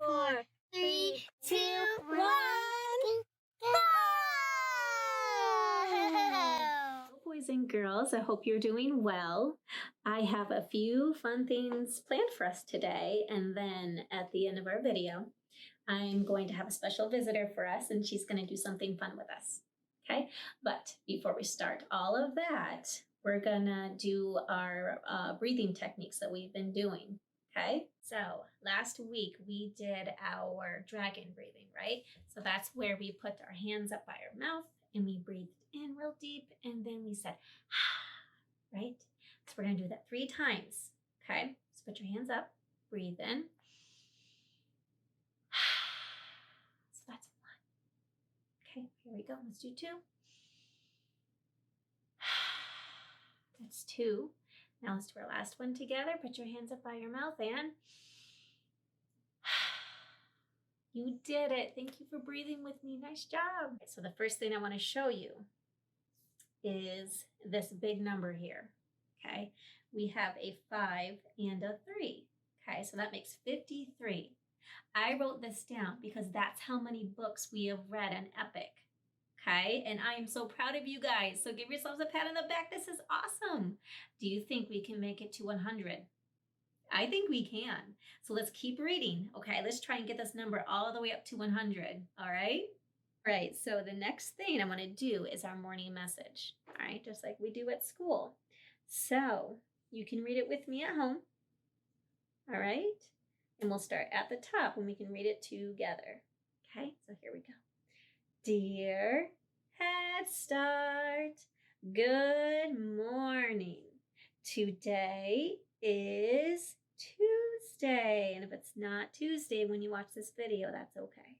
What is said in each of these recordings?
4, 3, 2, 1. Go! Boys and girls, I hope you're doing well. I have a few fun things planned for us today, and then at the end of our video, I'm going to have a special visitor for us, and she's going to do something fun with us. Okay, but before we start all of that, we're gonna do our breathing techniques that we've been doing. Okay, so last week we did our dragon breathing, right? So that's where we put our hands up by our mouth and we breathed in real deep, and then we said, right? So we're gonna do that 3 times. Okay, so put your hands up, breathe in. So that's 1. Okay, here we go. Let's do 2. That's 2. Now let's do our last one together. Put your hands up by your mouth and you did it. Thank you for breathing with me. Nice job. So the first thing I want to show you is this big number here. Okay, we have a 5 and a 3. Okay, so that makes 53. I wrote this down because that's how many books we have read on Epic. Okay, and I am so proud of you guys. So give yourselves a pat on the back. This is awesome. Do you think we can make it to 100? I think we can. So let's keep reading. Okay, let's try and get this number all the way up to 100. All right? All right, so the next thing I want to do is our morning message. All right, just like we do at school. So you can read it with me at home. All right? And we'll start at the top and we can read it together. Okay, so here we go. Dear Head Start, good morning. Today is Tuesday. And if it's not Tuesday when you watch this video, that's okay.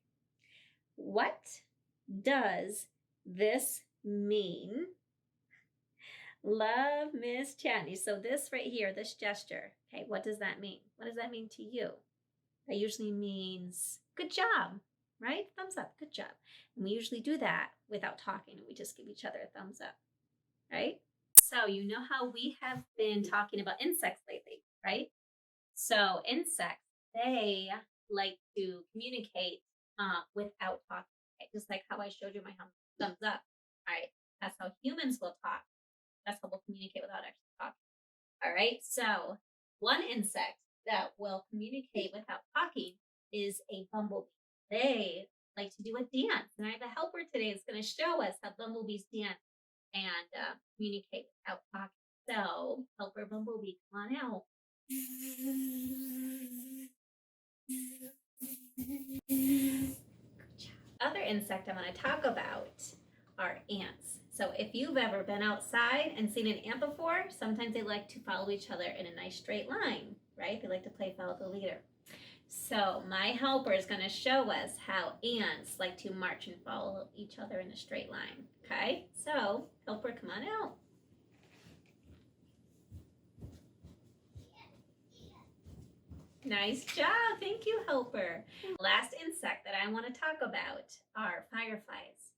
What does this mean? Love, Miss Chatney. So this right here, this gesture, okay, what does that mean? What does that mean to you? That usually means good job, right? Thumbs up, good job. And we usually do that without talking. We just give each other a thumbs up, right? So you know how we have been talking about insects lately, right? So insects, they like to communicate without talking, right? Just like how I showed you my thumbs up, right? That's how humans will talk. That's how we'll communicate without actually talking. All right, so one insect that will communicate without talking is a bumblebee. They like to do a dance, and I have a helper today that's going to show us how bumblebees dance and communicate without talking. So, helper bumblebee, come on out. Good job. Other insect I want to talk about are ants. So if you've ever been outside and seen an ant before, sometimes they like to follow each other in a nice straight line, right? They like to play follow the leader. So my helper is going to show us how ants like to march and follow each other in a straight line. Okay, so helper, come on out. Nice job. Thank you, helper. Last insect that I want to talk about are fireflies.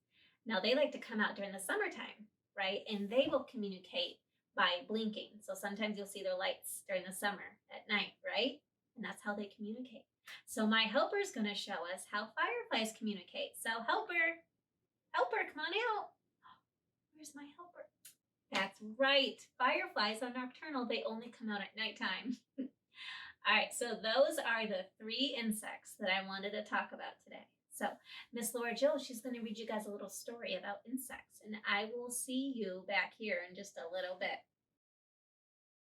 Now they like to come out during the summertime, right? And they will communicate by blinking. So sometimes you'll see their lights during the summer at night, right? And that's how they communicate. So my helper is going to show us how fireflies communicate. So helper, come on out. Where's my helper? That's right. Fireflies are nocturnal. They only come out at nighttime. All right, so those are the 3 insects that I wanted to talk about today. So Miss Laura Jill, she's going to read you guys a little story about insects, and I will see you back here in just a little bit.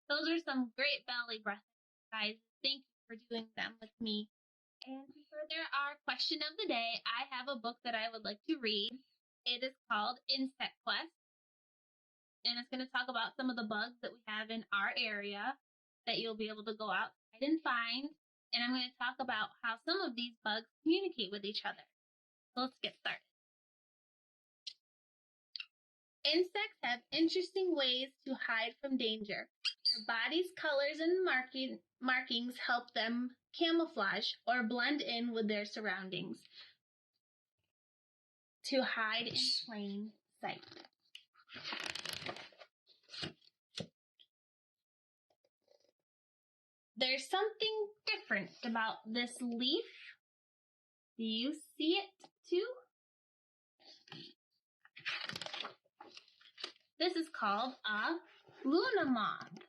Those are some great belly breaths, guys. Thank you for doing them with me. And to further our question of the day, I have a book that I would like to read. It is called Insect Quest, and it's going to talk about some of the bugs that we have in our area that you'll be able to go outside and find. And I'm going to talk about how some of these bugs communicate with each other. So let's get started. Insects have interesting ways to hide from danger. Their bodies' colors and markings help them camouflage or blend in with their surroundings to hide in plain sight. There's something different about this leaf Do you see it too? This is called a Luna moth.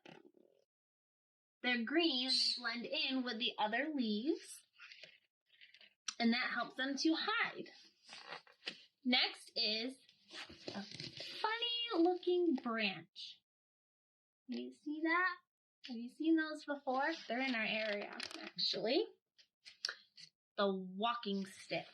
They're green and they blend in with the other leaves, and that helps them to hide. Next is a funny looking branch. Do you see that? Have you seen those before? They're in our area, actually. The walking stick.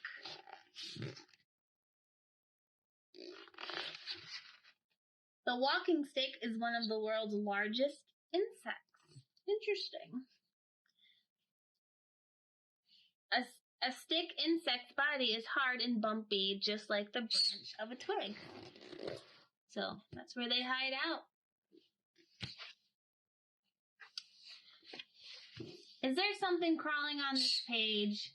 The walking stick is one of the world's largest insects. Interesting. A stick insect's body is hard and bumpy, just like the branch of a twig. So that's where they hide out. Is there something crawling on this page?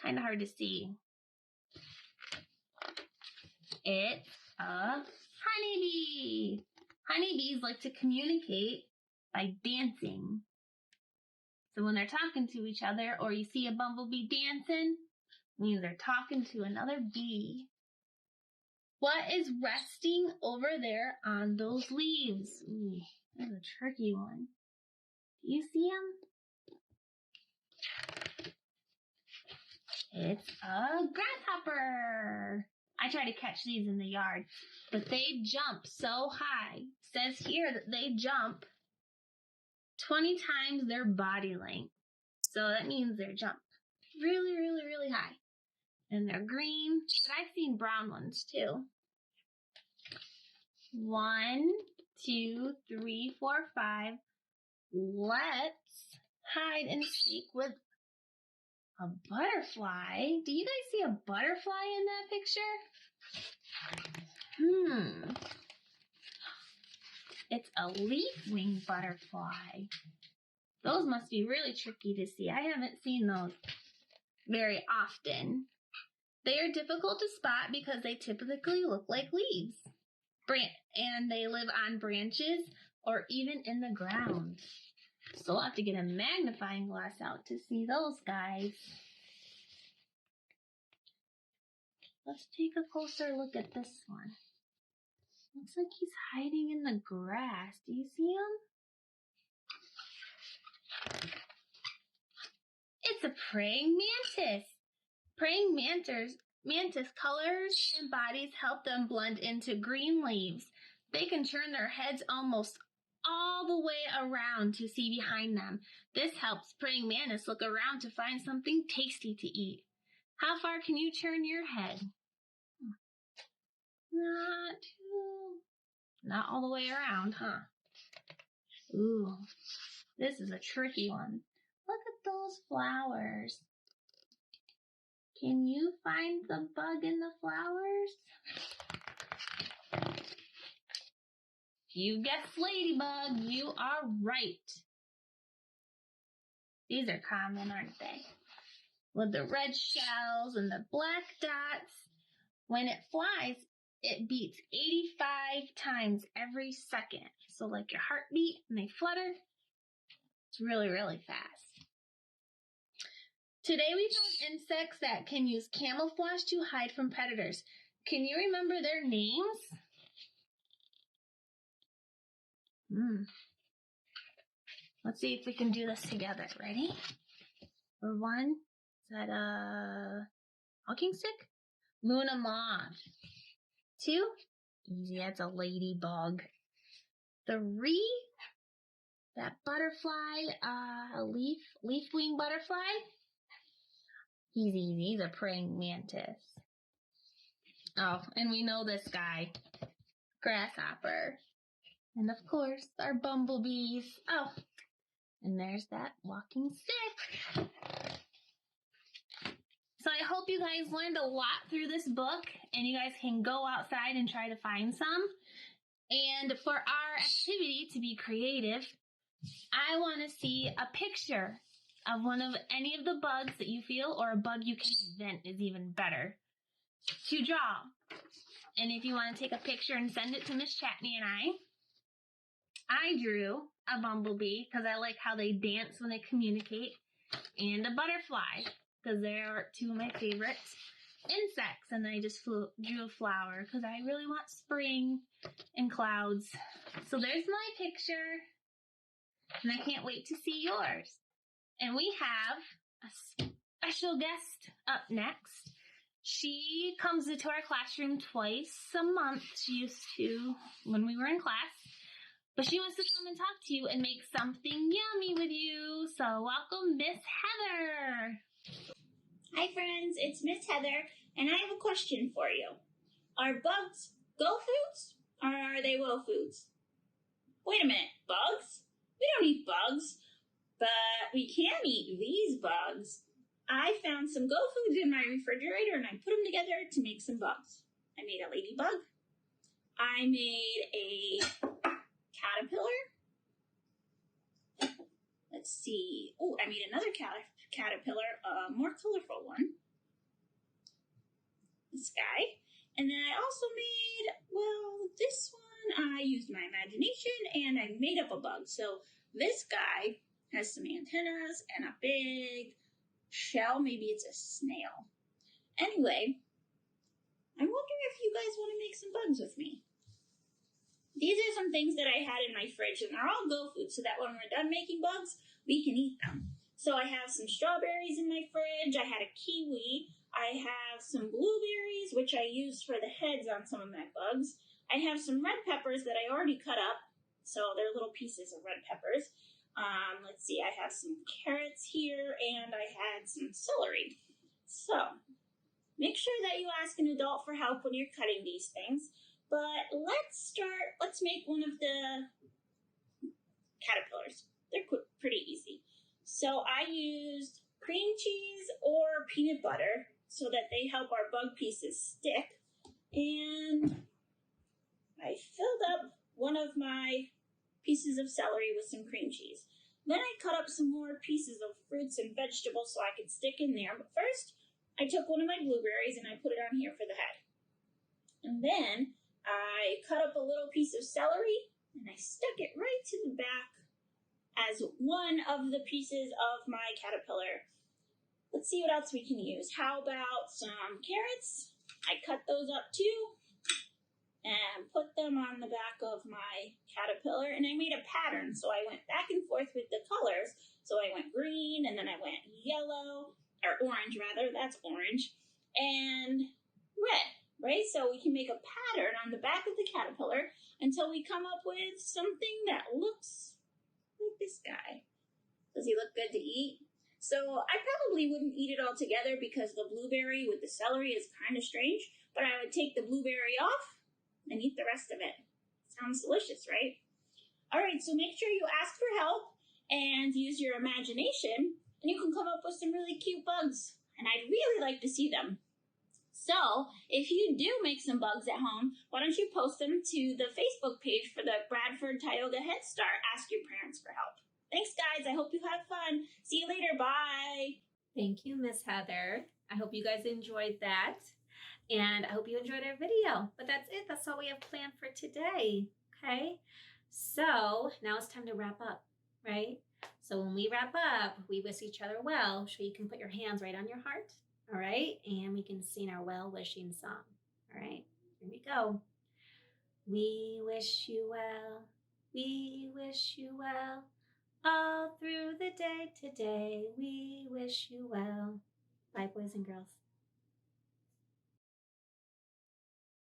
Kind of hard to see. It's a honeybee. Honeybees like to communicate by dancing. So when they're talking to each other, or you see a bumblebee dancing, it means they're talking to another bee. What is resting over there on those leaves? Ooh, that's a tricky one. Do you see them? It's a grasshopper. I try to catch these in the yard, but they jump so high. It says here that they jump 20 times their body length. So that means they jump really, really, really high. And they're green, but I've seen brown ones too. 1, 2, 3, 4, 5. Let's hide and seek with a butterfly. Do you guys see a butterfly in that picture? It's a leaf-wing butterfly. Those must be really tricky to see. I haven't seen those very often. They are difficult to spot because they typically look like leaves. And they live on branches or even in the ground. So I'll have to get a magnifying glass out to see those guys. Let's take a closer look at this one. Looks like he's hiding in the grass. Do you see him? It's a praying mantis. Praying mantis colors and bodies help them blend into green leaves. They can turn their heads almost all the way around to see behind them. This helps praying mantis look around to find something tasty to eat. How far can you turn your head? Not all the way around, huh? Ooh, this is a tricky one. Look at those flowers. Can you find the bug in the flowers? You guessed ladybug. You are right. These are common, aren't they? With the red shells and the black dots. When it flies, it beats 85 times every second. So like your heartbeat, and they flutter. It's really, really fast. Today we found insects that can use camouflage to hide from predators. Can you remember their names? Let's see if we can do this together. Ready? For 1, is that a walking stick? Luna moth. 2, easy, that's a ladybug. 3, that butterfly, leaf-wing butterfly. Easy, he's a praying mantis. Oh, and we know this guy, grasshopper. And of course, our bumblebees. Oh, and there's that walking stick. So I hope you guys learned a lot through this book, and you guys can go outside and try to find some. And for our activity to be creative, I want to see a picture of any of the bugs that you feel, or a bug you can invent is even better, to draw. And if you want to take a picture and send it to Miss Chatney and I drew a bumblebee because I like how they dance when they communicate, and a butterfly because they are two of my favorite insects. And then I just drew a flower because I really want spring and clouds. So there's my picture, and I can't wait to see yours. And we have a special guest up next. She comes into our classroom twice a month. She used to when we were in class. But she wants to come and talk to you and make something yummy with you. So welcome, Miss Heather. Hi friends, it's Miss Heather, and I have a question for you. Are bugs go foods, or are they will foods? Wait a minute, bugs? We don't eat bugs, but we can eat these bugs. I found some go foods in my refrigerator, and I put them together to make some bugs. I made a ladybug. I made a caterpillar. Let's see. Oh, I made another caterpillar, a more colorful one. This guy. And then I also made, well, this one, I used my imagination and I made up a bug. So this guy has some antennas and a big shell. Maybe it's a snail. Anyway, I wonder if you guys want to make some bugs with me. These are some things that I had in my fridge, and they're all go foods, so that when we're done making bugs, we can eat them. So I have some strawberries in my fridge. I had a kiwi. I have some blueberries, which I used for the heads on some of my bugs. I have some red peppers that I already cut up, so they're little pieces of red peppers. Let's see, I have some carrots here, and I had some celery. So make sure that you ask an adult for help when you're cutting these things. But let's make one of the caterpillars. They're pretty easy. So I used cream cheese or peanut butter so that they help our bug pieces stick. And I filled up one of my pieces of celery with some cream cheese. Then I cut up some more pieces of fruits and vegetables so I could stick in there. But first, I took one of my blueberries and I put it on here for the head. And then I cut up a little piece of celery and I stuck it right to the back as one of the pieces of my caterpillar. Let's see what else we can use. How about some carrots? I cut those up too and put them on the back of my caterpillar, and I made a pattern. So I went back and forth with the colors. So I went green, and then I went yellow, or orange rather, that's orange, and red, right? So we can make a pattern on the back of the caterpillar until we come up with something that looks like this guy. Does he look good to eat? So I probably wouldn't eat it all together because the blueberry with the celery is kind of strange, but I would take the blueberry off and eat the rest of it. Sounds delicious, right? All right, so make sure you ask for help and use your imagination, and you can come up with some really cute bugs, and I'd really like to see them. So if you do make some bugs at home, why don't you post them to the Facebook page for the Bradford Tioga Head Start. Ask your parents for help. Thanks, guys. I hope you have fun. See you later. Bye. Thank you, Miss Heather. I hope you guys enjoyed that. And I hope you enjoyed our video. But that's it. That's all we have planned for today. Okay? So now it's time to wrap up, right? So when we wrap up, we wish each other well. So you can put your hands right on your heart. All right? And we can sing our well-wishing song. All right? Here we go. We wish you well. We wish you well. All through the day today, we wish you well. Bye, boys and girls.